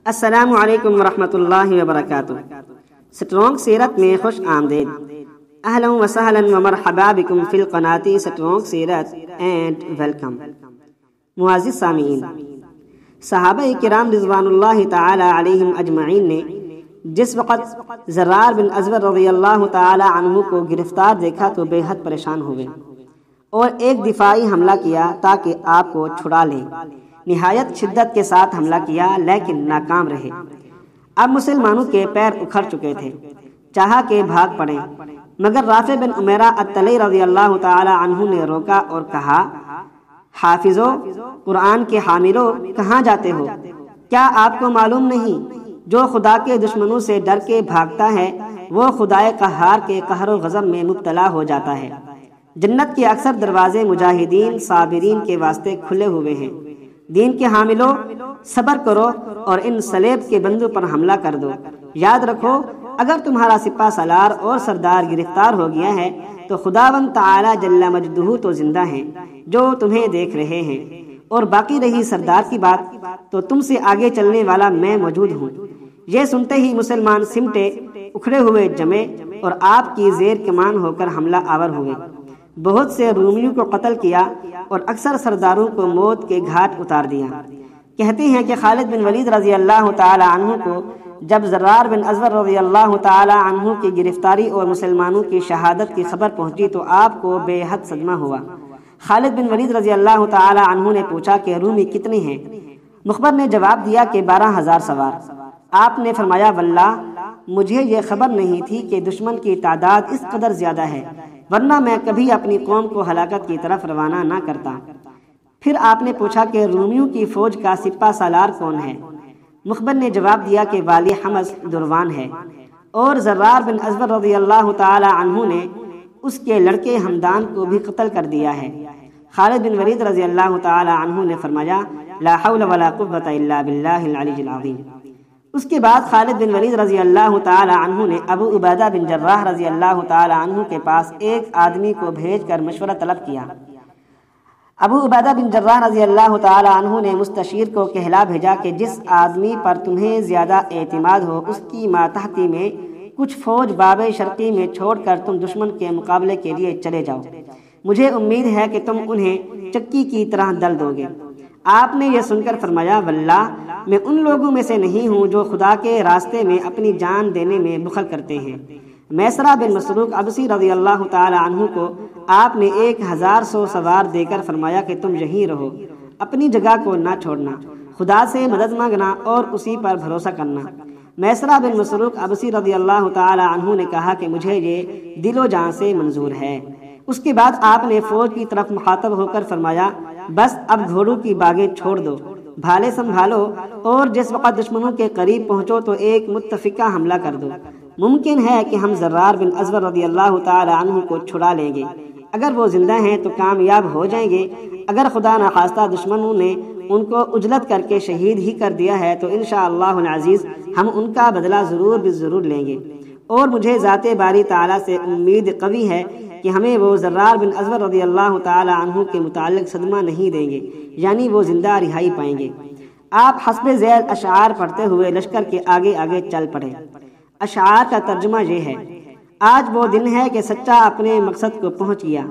السلام علیکم ورحمۃ اللہ وبرکاتہ۔ سٹرونگ سیرت میں خوش آمدید۔ اہلا و سہلا و مرحبا بکم فی القناة سٹرونگ سیرت اینڈ ویلکم۔ معزز سامعین، صحابہ کرام رضوان اللہ تعالی علیہم اجمعین نے جس وقت زرار بن ازور رضی اللہ تعالی عنہ کو گرفتار دیکھا تو بے حد پریشان ہوئے اور ایک دفاعی حملہ کیا تاکہ آپ کو چھڑا لیں۔ نہایت شدت کے ساتھ حملہ کیا لیکن ناکام رہے۔ اب مسلمانوں کے پیر اکھڑ چکے تھے، چاہا کہ بھاگ پڑیں، مگر رافع بن عمیرہ الطلحی رضی اللہ تعالی عنہ نے روکا اور کہا، حافظو، قرآن کے حاملو، کہاں جاتے ہو؟ کیا آپ کو معلوم نہیں جو خدا کے دشمنوں سے ڈر کے بھاگتا ہے وہ خدائے قہار کے قہر و غضب میں مبتلا ہو جاتا ہے۔ جنت کے اکثر دروازے مجاہدین صابرین کے واسطے کھلے ہوئے ہیں۔ دین کے حاملو، صبر کرو اور ان صلیب کے بندوں پر حملہ کر دو۔ یاد رکھو، اگر تمہارا سپہ سالار اور سردار گرفتار ہو گیا ہے تو خداوند تعالی جل مجدہ تو زندہ ہیں جو تمہیں دیکھ رہے ہیں، اور باقی رہی سردار کی بات تو تم سے آگے چلنے والا میں موجود ہوں۔ یہ سنتے ہی مسلمان سمٹے، اکھڑے ہوئے جمے اور آپ کی زیر کمان ہو کر حملہ آور ہوئے۔ بہت سے رومیوں کو قتل کیا اور اکثر سرداروں کو موت کے گھاٹ اتار دیا۔ کہتے ہیں کہ خالد بن ولید رضی اللہ تعالی عنہ کو جب زرار بن ازور رضی اللہ تعالی عنہ کی گرفتاری اور مسلمانوں کی شہادت کی خبر پہنچی تو آپ کو بے حد صدمہ ہوا۔ خالد بن ولید رضی اللہ تعالی عنہ نے پوچھا کہ رومی کتنے ہیں؟ مخبر نے جواب دیا کہ 12,000 سوار۔ آپ نے فرمایا، واللہ مجھے یہ خبر نہیں تھی کہ دشمن کی تعداد اس قدر زیادہ ہے، ورنہ میں کبھی اپنی قوم کو ہلاکت کی طرف روانہ نہ کرتا۔ پھر آپ نے پوچھا کہ رومیوں کی فوج کا سپہ سالار کون ہے؟ مخبر نے جواب دیا کہ والی حمص دروان ہے، اور زرار بن ازور رضی اللہ تعالی عنہ نے اس کے لڑکے حمدان کو بھی قتل کر دیا ہے۔ خالد بن ولید رضی اللہ تعالی عنہ نے فرمایا، لا حول ولا قوة الا باللہ العلی العظیم۔ اس کے بعد خالد بن ولید رضی اللہ تعالی عنہ نے ابو عبیدہ بن جراح رضی اللہ تعالی عنہ کے پاس ایک آدمی کو بھیج کر مشورہ طلب کیا۔ ابو عبیدہ بن جراح رضی اللہ تعالی عنہ نے مستشیر کو کہلا بھیجا کہ جس آدمی پر تمہیں زیادہ اعتماد ہو اس کی ماتحتی میں کچھ فوج باب شرقی میں چھوڑ کر تم دشمن کے مقابلے کے لیے چلے جاؤ۔ مجھے امید ہے کہ تم انہیں چکی کی طرح دل دو گے۔ آپ نے یہ سن کر فرمایا، واللہ میں ان لوگوں میں سے نہیں ہوں جو خدا کے راستے میں اپنی جان دینے میں بخل کرتے ہیں۔ میسرہ بن مسروق عبسی رضی اللہ تعالی عنہ کو آپ نے 1,000 سوار دے کر فرمایا کہ تم یہیں رہو، اپنی جگہ کو نہ چھوڑنا، خدا سے مدد مانگنا اور اسی پر بھروسہ کرنا۔ میسرہ بن مسروق عبسی رضی اللہ تعالی عنہ نے کہا کہ مجھے یہ دل و جان سے منظور ہے۔ اس کے بعد آپ نے فوج کی طرف مخاطب ہو کر فرمایا، بس اب گھوڑوں کی باغیں چھوڑ دو، بھالے سنبھالو، اور جس وقت دشمنوں کے قریب پہنچو تو ایک متفقہ حملہ کر دو۔ ممکن ہے کہ ہم زرار بن ازور رضی اللہ تعالی عنہ کو چھڑا لیں گے۔ اگر وہ زندہ ہیں تو کامیاب ہو جائیں گے، اگر خدا نخواستہ دشمنوں نے ان کو اجلت کر کے شہید ہی کر دیا ہے تو انشاءاللہ العزیز ہم ان کا بدلہ ضرور لیں گے۔ اور مجھے ذات باری تعالیٰ سے امید قوی ہے کہ ہمیں وہ زرار بن ازور رضی اللہ تعالی عنہ کے متعلق صدمہ نہیں دیں گے، یعنی وہ زندہ رہائی پائیں گے۔ آپ حسب ذیل اشعار پڑھتے ہوئے لشکر کے آگے آگے چل پڑے۔ اشعار کا ترجمہ یہ ہے، آج وہ دن ہے کہ سچا اپنے مقصد کو پہنچ گیا۔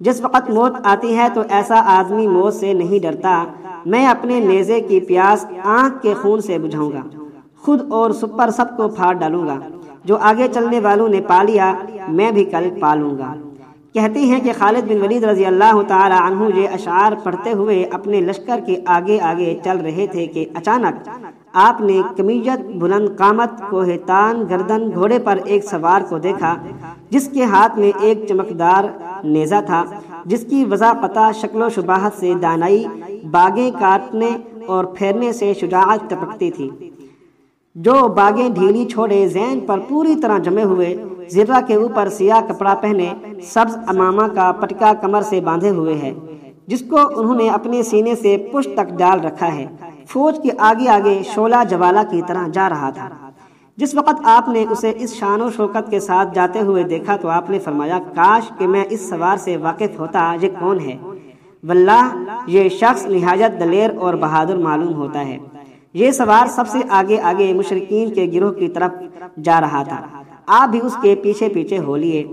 جس وقت موت آتی ہے تو ایسا آدمی موت سے نہیں ڈرتا۔ میں اپنے نیزے کی پیاس آنکھ کے خون سے بجھاؤں گا، خود اور سپر سب کو پھاڑ ڈالوں گا۔ جو آگے چلنے والوں نے پا لیا میں بھی کل پالوں گا۔ کہتے ہیں کہ خالد بن ولید رضی اللہ تعالی عنہ یہ اشعار پڑھتے ہوئے اپنے لشکر کے آگے آگے چل رہے تھے کہ اچانک آپ نے کمیت بلند قامت کوہتان گردن گھوڑے پر ایک سوار کو دیکھا جس کے ہاتھ میں ایک چمکدار نیزہ تھا، جس کی وضاحت شکل و شباہت سے دانائی، باغیں کاٹنے اور پھیرنے سے شجاعت ٹپکتی تھی۔ جو باغیں ڈھیلی چھوڑے ذہن پر پوری طرح جمے ہوئے، زرہ کے اوپر سیاہ کپڑا پہنے، سبز امامہ کا پٹکا کمر سے باندھے ہوئے ہے، جس کو انہوں نے اپنے سینے سے پشت تک ڈال رکھا ہے، فوج کے آگے آگے شعلہ جوالہ کی طرح جا رہا تھا۔ جس وقت آپ نے اسے اس شان و شوکت کے ساتھ جاتے ہوئے دیکھا تو آپ نے فرمایا، کاش کہ میں اس سوار سے واقف ہوتا، یہ کون ہے؟ واللہ یہ شخص نہایت دلیر اور بہادر معلوم ہوتا ہے۔ یہ سوار سب سے آگے آگے مشرکین کے گروہ کی طرف جا رہا تھا، آپ بھی اس کے پیچھے پیچھے ہو لیے۔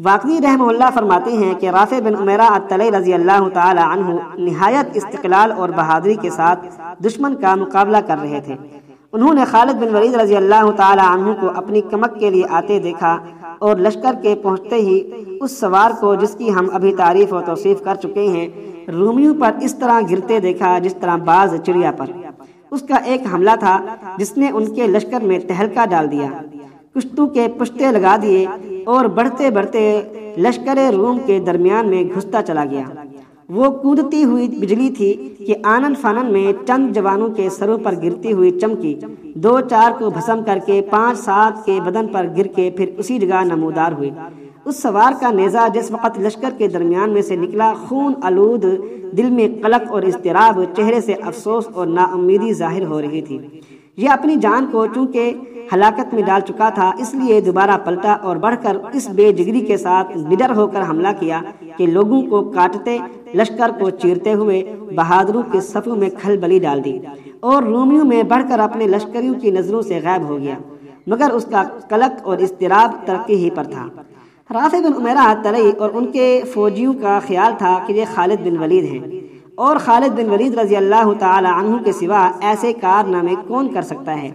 واقعی رحمہ اللہ فرماتے ہیں کہ رافع بن عمیرہ الطلحی رضی اللہ تعالی عنہ نہایت استقلال اور بہادری کے ساتھ دشمن کا مقابلہ کر رہے تھے۔ انہوں نے خالد بن ولید رضی اللہ تعالی عنہ کو اپنی کمک کے لیے آتے دیکھا اور لشکر کے پہنچتے ہی اس سوار کو، جس کی ہم ابھی تعریف و توصیف کر چکے ہیں، رومیوں پر اس طرح گرتے دیکھا جس طرح باز چڑیا پر۔ اس کا ایک حملہ تھا جس نے ان کے لشکر میں تہلکہ ڈال دیا، کشتوں کے پشتے لگا دیے اور بڑھتے بڑھتے لشکر روم کے درمیان میں گھستا چلا گیا۔ وہ کودتی ہوئی بجلی تھی کہ آنن فانن میں چند جوانوں کے سروں پر گرتی ہوئی چمکی، 2-4 کو بھسم کر کے 5-7 کے بدن پر گر کے پھر اسی جگہ نمودار ہوئی۔ اس سوار کا نیزہ جس وقت لشکر کے درمیان میں سے نکلا، خون آلود، دل میں قلق اور اضطراب، چہرے سے افسوس اور ناامیدی ظاہر ہو رہی تھی۔ یہ اپنی جان کو چونکہ ہلاکت میں ڈال چکا تھا، اس لیے دوبارہ پلٹا اور بڑھ کر اس بے جگری کے ساتھ نڈر ہو کر حملہ کیا کہ لوگوں کو کاٹتے، لشکر کو چیرتے ہوئے بہادروں کے صفوں میں کھلبلی ڈال دی اور رومیوں میں بڑھ کر اپنے لشکریوں کی نظروں سے غائب ہو گیا، مگر اس کا قلق اور اضطراب ترقی ہی پر تھا۔ رافع بن عمیرہ الطلحی اور ان کے فوجیوں کا خیال تھا کہ یہ خالد بن ولید ہیں، اور خالد بن ولید رضی اللہ تعالی عنہ کے سوا ایسے کارنامے کون کر سکتا ہے۔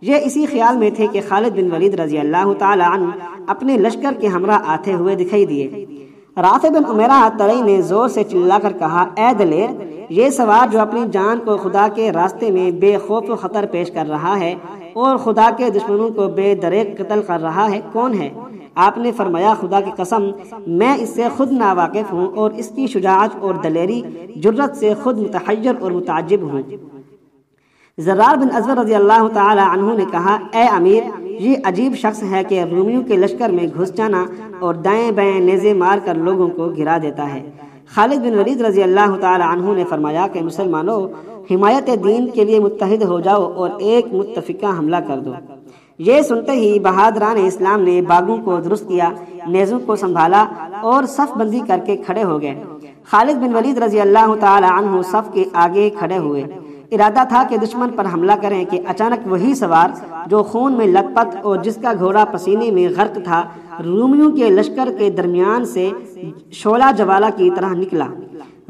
یہ اسی خیال میں تھے کہ خالد بن ولید رضی اللہ تعالی عنہ اپنے لشکر کے ہمراہ آتے ہوئے دکھائی دیے۔ رافع بن عمیرہ الطلحی نے زور سے چلا کر کہا، اے دلیر، یہ سوار جو اپنی جان کو خدا کے راستے میں بے خوف و خطر پیش کر رہا ہے اور خدا کے دشمنوں کو بے دریغ قتل کر رہا ہے، کون ہے؟ آپ نے فرمایا، خدا کی قسم میں اس سے خود ناواقف ہوں اور اس کی شجاعت اور دلیری جرت سے خود متحیر اور متعجب ہوں۔ زرار بن ازور رضی اللہ تعالی عنہ نے کہا، اے امیر، یہ عجیب شخص ہے کہ رومیوں کے لشکر میں گھس جانا اور دائیں بائیں نیزے مار کر لوگوں کو گرا دیتا ہے۔ خالد بن ولید رضی اللہ تعالی عنہ نے فرمایا کہ مسلمانوں، حمایت دین کے لیے متحد ہو جاؤ اور ایک متفقہ حملہ کر دو۔ یہ سنتے ہی بہادران اسلام نے باغوں کو درست کیا، نیزوں کو سنبھالا اور صف بندی کر کے کھڑے ہو گئے۔ خالد بن ولید رضی اللہ تعالی عنہ صف کے آگے کھڑے ہوئے۔ ارادہ تھا کہ دشمن پر حملہ کریں کہ اچانک وہی سوار جو خون میں لت پت اور جس کا گھوڑا پسینے میں غرق تھا، رومیوں کے لشکر کے درمیان سے شعلہ جوالہ کی طرح نکلا۔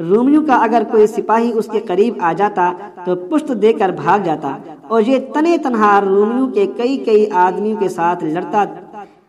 رومیوں کا اگر کوئی سپاہی اس کے قریب آ جاتا تو پشت دے کر بھاگ جاتا، اور یہ تنے تنہا رومیوں کے کئی آدمیوں کے ساتھ لڑتا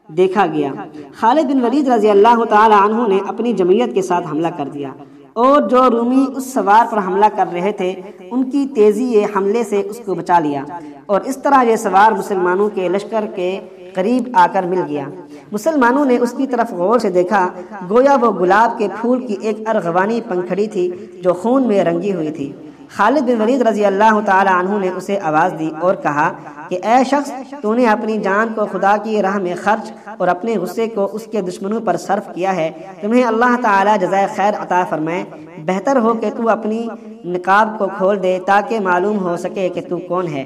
دیکھا گیا۔ خالد بن ولید رضی اللہ تعالی عنہ نے اپنی جمعیت کے ساتھ حملہ کر دیا، اور جو رومی اس سوار پر حملہ کر رہے تھے ان کی تیزی حملے سے اس کو بچا لیا، اور اس طرح یہ سوار مسلمانوں کے لشکر کے قریب آ کر مل گیا۔ مسلمانوں نے اس کی طرف غور سے دیکھا، گویا وہ گلاب کے پھول کی ایک ارغوانی پنکھڑی تھی جو خون میں رنگی ہوئی تھی۔ خالد بن ولید رضی اللہ تعالی عنہ نے اسے آواز دی اور کہا کہ اے شخص، تو نے اپنی جان کو خدا کی راہ میں خرچ اور اپنے غصے کو اس کے دشمنوں پر صرف کیا ہے، تمہیں اللہ تعالی جزائے خیر عطا فرمائے۔ بہتر ہو کہ تو اپنی نقاب کو کھول دے تاکہ معلوم ہو سکے کہ تو کون ہے۔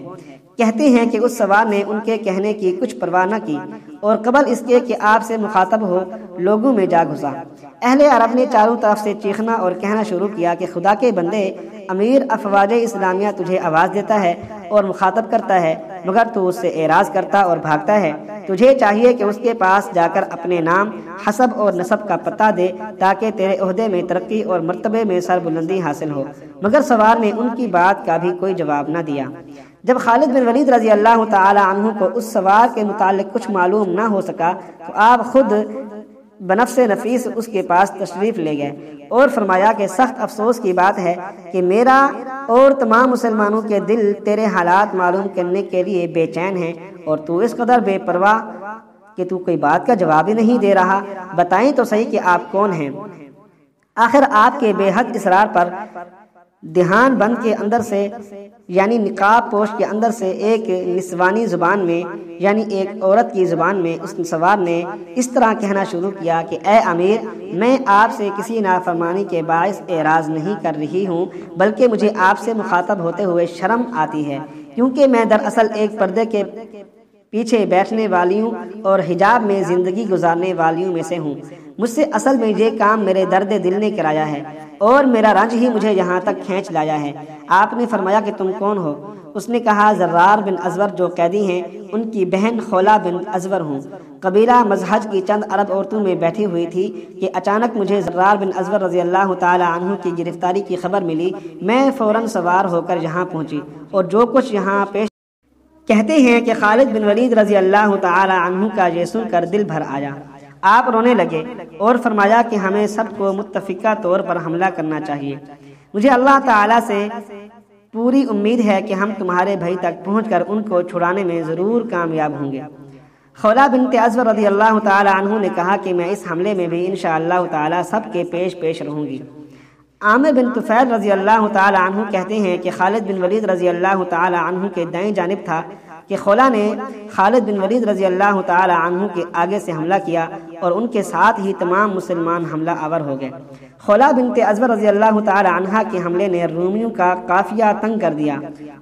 کہتے ہیں کہ اس سوار نے ان کے کہنے کی کچھ پرواہ نہ کی اور قبل اس کے کہ آپ سے مخاطب ہو لوگوں میں جا گھسا۔ اہل عرب نے چاروں طرف سے چیخنا اور کہنا شروع کیا کہ خدا کے بندے، امیر افواج اسلامیہ تجھے آواز دیتا ہے اور مخاطب کرتا ہے، مگر تو اس سے اعراض کرتا اور بھاگتا ہے۔ تجھے چاہیے کہ اس کے پاس جا کر اپنے نام، حسب اور نسب کا پتہ دے تاکہ تیرے عہدے میں ترقی اور مرتبے میں سربلندی حاصل ہو۔ مگر سوار نے ان کی بات کا بھی کوئی جواب نہ دیا۔ جب خالد بن ولید رضی اللہ تعالی عنہ کو اس سوار کے متعلق کچھ معلوم نہ ہو سکا تو آپ خود بنفس نفیس اس کے پاس تشریف لے گئے اور فرمایا کہ سخت افسوس کی بات ہے کہ میرا اور تمام مسلمانوں کے دل تیرے حالات معلوم کرنے کے لیے بے چین ہیں، اور تو اس قدر بے پرواہ کہ تو کوئی بات کا جواب ہی نہیں دے رہا۔ بتائیں تو صحیح کہ آپ کون ہیں۔ آخر آپ کے بے حد اصرار پر دہان بند کے اندر سے یعنی نقاب پوش کے اندر سے ایک نسوانی زبان میں یعنی ایک عورت کی زبان میں اس سوار نے اس طرح کہنا شروع کیا کہ اے امیر، میں آپ سے کسی نافرمانی کے باعث اعراض نہیں کر رہی ہوں، بلکہ مجھے آپ سے مخاطب ہوتے ہوئے شرم آتی ہے، کیونکہ میں دراصل ایک پردے کے پیچھے بیٹھنے والیوں اور حجاب میں زندگی گزارنے والیوں میں سے ہوں۔ مجھ سے اصل میں یہ کام میرے درد دل نے کرایا ہے اور میرا رنج ہی مجھے یہاں تک کھینچ لایا ہے۔ آپ نے فرمایا کہ تم کون ہو؟ اس نے کہا زرار بن ازور جو قیدی ہیں ان کی بہن خولا بن ازور ہوں۔ قبیلہ مزہج کی چند عرب عورتوں میں بیٹھی ہوئی تھی کہ اچانک مجھے زرار بن ازور رضی اللہ تعالی عنہ کی گرفتاری کی خبر ملی۔ میں فوراً سوار ہو کر یہاں پہنچی اور جو کچھ یہاں پیش کہتے ہیں کہ خالد بن ولید رضی اللہ تعالی عنہ کا یہ سن کر دل بھر آیا۔ آپ رونے لگے اور فرمایا کہ ہمیں سب کو متفقہ طور پر حملہ کرنا چاہیے۔ مجھے اللہ تعالی سے پوری امید ہے کہ ہم تمہارے بھائی تک پہنچ کر ان کو چھڑانے میں ضرور کامیاب ہوں گے۔ خولا بنت ازور رضی اللہ تعالی عنہ نے کہا کہ میں اس حملے میں بھی انشاءاللہ تعالی سب کے پیش رہوں گی۔ عامر بن طفیل رضی اللہ تعالی عنہ کہتے ہیں کہ خالد بن ولید رضی اللہ تعالی عنہ کے دائیں جانب تھا کہ خولا نے خالد بن ولید رضی اللہ تعالی عنہ کے آگے سے حملہ کیا اور ان کے ساتھ ہی تمام مسلمان حملہ آور ہو گئے۔ خولا بنت ازور رضی اللہ تعالی عنہ کے حملے نے رومیوں کا قافیہ تنگ کر دیا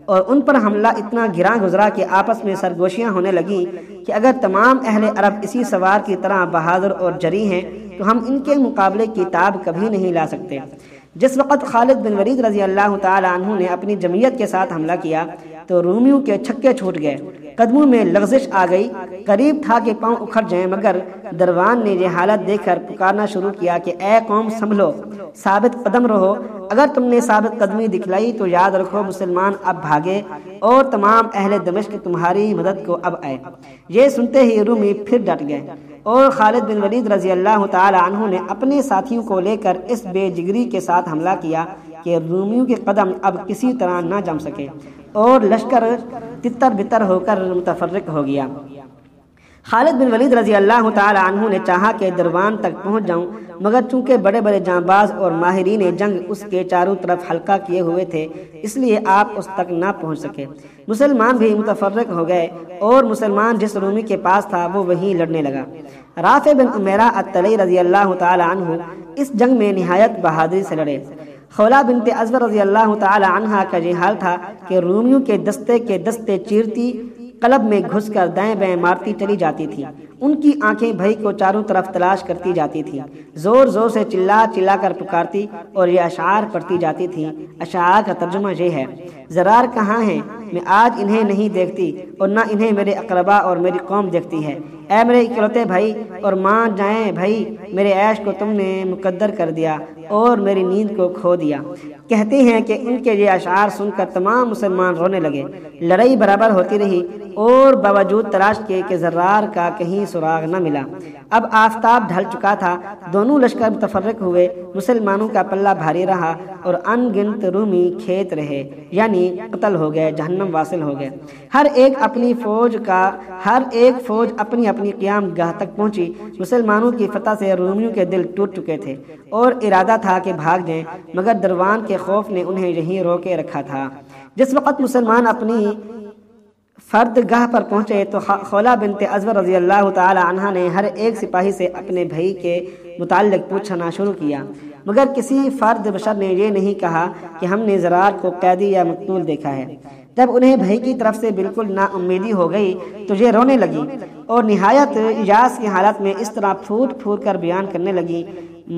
اور ان پر حملہ اتنا گراں گزرا کہ آپس میں سرگوشیاں ہونے لگیں کہ اگر تمام اہل عرب اسی سوار کی طرح بہادر اور جری ہیں تو ہم ان کے مقابلے کی تاب کبھی نہیں لا سکتے۔ جس وقت خالد بن ولید رضی اللہ تعالی عنہ نے اپنی جمعیت کے ساتھ حملہ کیا تو رومیوں کے چھکے چھوٹ گئے، قدموں میں لغزش آ گئی، قریب تھا کہ پاؤں اکھڑ جائیں، مگر دروان نے یہ حالت دیکھ کر پکارنا شروع کیا کہ اے قوم سنبھلو، ثابت قدم رہو۔ اگر تم نے ثابت قدمی دکھلائی تو یاد رکھو مسلمان اب بھاگے اور تمام اہل دمشق تمہاری مدد کو اب آئے۔ یہ سنتے ہی رومی پھر ڈٹ گئے اور خالد بن ولید رضی اللہ تعالی عنہ نے اپنے ساتھیوں کو لے کر اس بے جگری کے ساتھ حملہ کیا کہ رومیوں کے قدم اب کسی طرح نہ جم سکے اور لشکر تتر بتر ہو کر متفرق ہو گیا۔ خالد بن ولید رضی اللہ تعالی عنہ نے چاہا کہ دروان تک پہنچ جاؤں، مگر چونکہ بڑے بڑے جانباز اور ماہرین جنگ اس کے چاروں طرف حلقہ کیے ہوئے تھے اس لیے آپ اس تک نہ پہنچ سکے۔ مسلمان بھی متفرق ہو گئے اور مسلمان جس رومی کے پاس تھا وہ وہیں لڑنے لگا۔ رافع بن عمیرہ الطلحی رضی اللہ تعالی عنہ اس جنگ میں نہایت بہادری سے لڑے۔ خولا بنت ازور رضی اللہ تعالی عنہ کا یہ حال تھا کہ رومیوں کے دستے چیرتی قلب میں گھس کر دائیں بائیں مارتی چلی جاتی تھی۔ ان کی آنکھیں بھائی کو چاروں طرف تلاش کرتی جاتی تھیں، زور زور سے چلا کر پکارتی اور یہ اشعار پڑھتی جاتی تھیں۔ اشعار کا ترجمہ یہ ہے: زرار کہاں ہیں؟ میں آج انہیں نہیں دیکھتی اور نہ انہیں میرے اقربا اور میری قوم دیکھتی ہے۔ اے میرے اکلوتے بھائی اور مان جائیں بھائی، میرے عیش کو تم نے مقدر کر دیا اور میری نیند کو کھو دیا۔ کہتے ہیں کہ ان کے یہ اشعار سن کر تمام مسلمان رونے لگے۔ لڑائی برابر ہوتی رہی اور باوجود تلاش کے کہ زرار کا کہیں سراغ نہ ملا۔ اب آفتاب ڈھل چکا تھا، دونوں لشکر متفرق ہوئے، مسلمانوں کا پلہ بھاری رہا اور ان گنت رومی کھیت رہے، یعنی قتل ہو گئے، جہنم واصل ہو گئے۔ ہر ایک فوج اپنی اپنی قیام گاہ تک پہنچی۔ مسلمانوں کی فتح سے رومیوں کے دل ٹوٹ چکے تھے اور ارادہ تھا کہ بھاگ جائیں، مگر دروان کے خوف نے انہیں یہیں روکے رکھا تھا۔ جس وقت مسلمان اپنی فرد گاہ پر پہنچے تو خولا بنت ازور رضی اللہ تعالی عنہ نے ہر ایک سپاہی سے اپنے بھائی کے متعلق پوچھنا شروع کیا، مگر کسی فرد بشر نے یہ نہیں کہا کہ ہم نے زرار کو قیدی یا مقتول دیکھا ہے۔ جب انہیں بھائی کی طرف سے بالکل نا امیدی ہو گئی تو یہ رونے لگی اور نہایت یاس کی حالت میں اس طرح پھوٹ پھوٹ کر بیان کرنے لگی: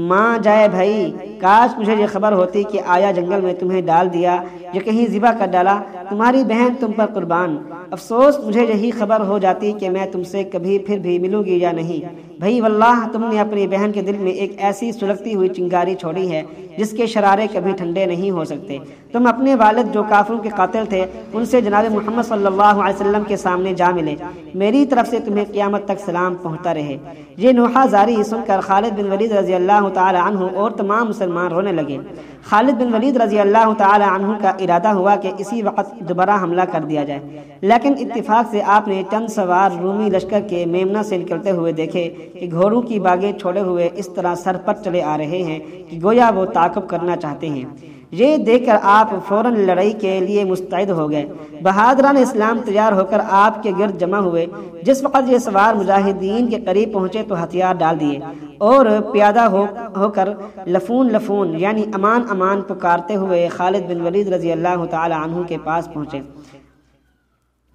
ماں جائے بھائی، کاش مجھے یہ خبر ہوتی کہ آیا جنگل میں تمہیں ڈال دیا یا کہیں ذبح کر ڈالا، تمہاری بہن تم پر قربان۔ افسوس مجھے یہی خبر ہو جاتی کہ میں تم سے کبھی پھر بھی ملوں گی یا نہیں۔ بھائی واللہ تم نے اپنی بہن کے دل میں ایک ایسی سلگتی ہوئی چنگاری چھوڑی ہے جس کے شرارے کبھی ٹھنڈے نہیں ہو سکتے۔ تم اپنے والد جو کافروں کے قاتل تھے ان سے جناب محمد صلی اللہ علیہ وسلم کے سامنے جا ملے، میری طرف سے تمہیں قیامت تک سلام پہنچتا رہے۔ یہ نوحہ زاری سن کر خالد بن ولید رضی اللہ تعالی عنہ اور تمام مسلمان رونے لگے۔ خالد بن ولید رضی اللہ تعالی عنہ کا ارادہ ہوا کہ اسی وقت دوبارہ حملہ کر دیا جائے، لیکن اتفاق سے آپ نے چند سوار رومی لشکر کے میمنہ سے نکلتے ہوئے دیکھے کہ گھوڑوں کی باگیں چھوڑے ہوئے اس طرح سر پر چلے آ رہے ہیں کہ گویا وہ تعاقب کرنا چاہتے ہیں۔ یہ دیکھ کر آپ فوراً لڑائی کے لیے مستعد ہو گئے۔ بہادران اسلام تیار ہو کر آپ کے گرد جمع ہوئے۔ جس وقت یہ سوار مجاہدین کے قریب پہنچے تو ہتھیار ڈال دیے اور پیادہ ہو کر لفون لفون یعنی امان امان پکارتے ہوئے خالد بن ولید رضی اللہ تعالی عنہ کے پاس پہنچے۔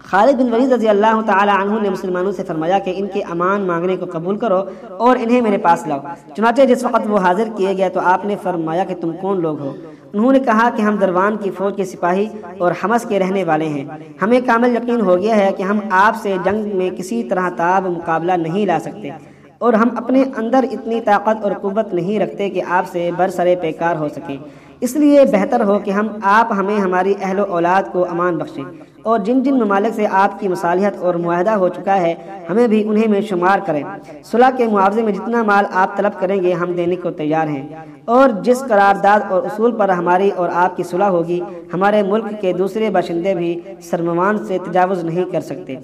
خالد بن ولید رضی اللہ تعالی عنہ نے مسلمانوں سے فرمایا کہ ان کے امان مانگنے کو قبول کرو اور انہیں میرے پاس لاؤ۔ چنانچہ جس وقت وہ حاضر کیے گئے تو آپ نے فرمایا کہ تم کون لوگ ہو؟ انہوں نے کہا کہ ہم دروان کی فوج کے سپاہی اور حمص کے رہنے والے ہیں، ہمیں کامل یقین ہو گیا ہے کہ ہم آپ سے جنگ میں کسی طرح تاب مقابلہ نہیں لا سکتے، اور ہم اپنے اندر اتنی طاقت اور قوت نہیں رکھتے کہ آپ سے برسر پیکار ہو سکیں، اس لیے بہتر ہو کہ آپ ہمیں ہماری اہل و اولاد کو امان بخشیں، اور جن جن ممالک سے آپ کی مصالحت اور معاہدہ ہو چکا ہے ہمیں بھی انہیں میں شمار کریں۔ صلح کے معاوضے میں جتنا مال آپ طلب کریں گے ہم دینے کو تیار ہیں، اور جس قرارداد اور اصول پر ہماری اور آپ کی صلح ہوگی ہمارے ملک کے دوسرے باشندے بھی سرموان سے تجاوز نہیں کر سکتے۔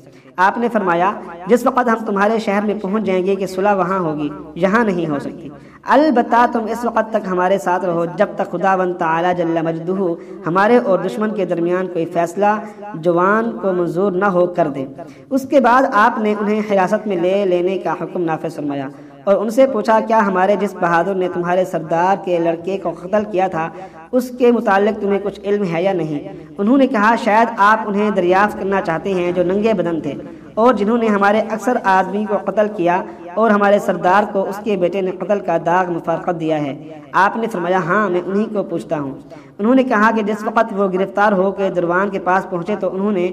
آپ نے فرمایا جس وقت ہم تمہارے شہر میں پہنچ جائیں گے کہ صلح وہاں ہوگی، یہاں نہیں ہو سکتی، البتہ تم اس وقت تک ہمارے ساتھ رہو جب تک خداوند تعالی جل مجدہ ہمارے اور دشمن کے درمیان کوئی فیصلہ جوان کو منظور نہ ہو کر دے۔ اس کے بعد آپ نے انہیں حراست میں لے لینے کا حکم نافذ فرمایا اور ان سے پوچھا کیا ہمارے جس بہادر نے تمہارے سردار کے لڑکے کو قتل کیا تھا اس کے متعلق تمہیں کچھ علم ہے یا نہیں؟ انہوں نے کہا شاید آپ انہیں دریافت کرنا چاہتے ہیں جو ننگے بدن تھے اور جنہوں نے ہمارے اکثر آدمی کو قتل کیا اور ہمارے سردار کو اس کے بیٹے نے قتل کا داغ مفارقت دیا ہے۔ آپ نے فرمایا ہاں میں انہی کو پوچھتا ہوں۔ انہوں نے کہا کہ جس وقت وہ گرفتار ہو کے دروان کے پاس پہنچے تو انہوں نے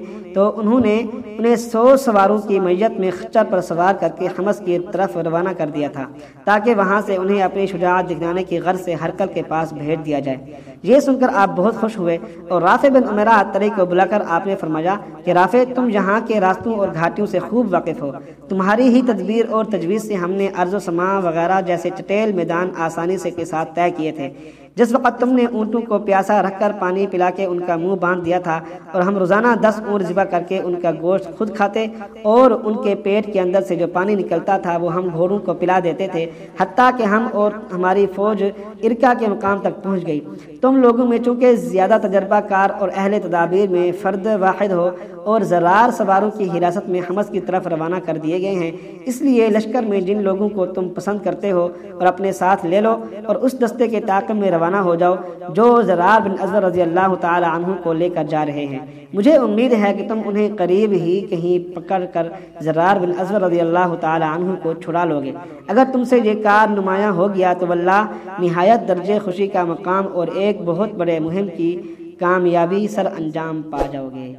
انہیں 100 سواروں کی میت میں خچر پر سوار کر کے حمص کی طرف روانہ کر دیا تھا تاکہ وہاں سے انہیں اپنی شجاعت دکھانے کی غرض سے ہرقل کے پاس بھیج دیا جائے۔ یہ سن کر آپ بہت خوش ہوئے اور رافع بن عمیرہ الطری کو بلا کر آپ نے فرمایا کہ رافع تم یہاں کے راستوں اور گھاٹیوں سے خوب واقف ہو، تمہاری ہی تدبیر اور تجویز سے ہم نے ارض و سماء وغیرہ جیسے چٹیل میدان آسانی سے کے ساتھ طے کیے تھے۔ جس وقت تم نے اونٹوں کو پیاسا رکھ کر پانی پلا کے ان کا منہ باندھ دیا تھا اور ہم روزانہ 10 اونٹ ذبح کر کے ان کا گوشت خود کھاتے اور ان کے پیٹ کے اندر سے جو پانی نکلتا تھا وہ ہم گھوڑوں کو پلا دیتے تھے، حتیٰ کہ ہم اور ہماری فوج ارکا کے مقام تک پہنچ گئی۔ تم لوگوں میں چونکہ زیادہ تجربہ کار اور اہل تدابیر میں فرد واحد ہو اور زرار سواروں کی حراست میں حمص کی طرف روانہ کر دیے گئے ہیں، اس لیے لشکر میں جن لوگوں کو تم پسند کرتے ہو اور اپنے ساتھ لے لو اور اس دستے کے طاقم میں روانہ ہو جاؤ جو زرار بن ازور رضی اللہ تعالی عنہ کو لے کر جا رہے ہیں۔ مجھے امید ہے کہ تم انہیں قریب ہی کہیں پکڑ کر زرار بن ازور رضی اللہ تعالی عنہ کو چھڑا لو گے۔ اگر تم سے یہ کار نمایاں ہو گیا تو واللہ نہایت درجے خوشی کا مقام اور ایک بہت بڑے مہم کی کامیابی سر انجام پا جاؤ گے۔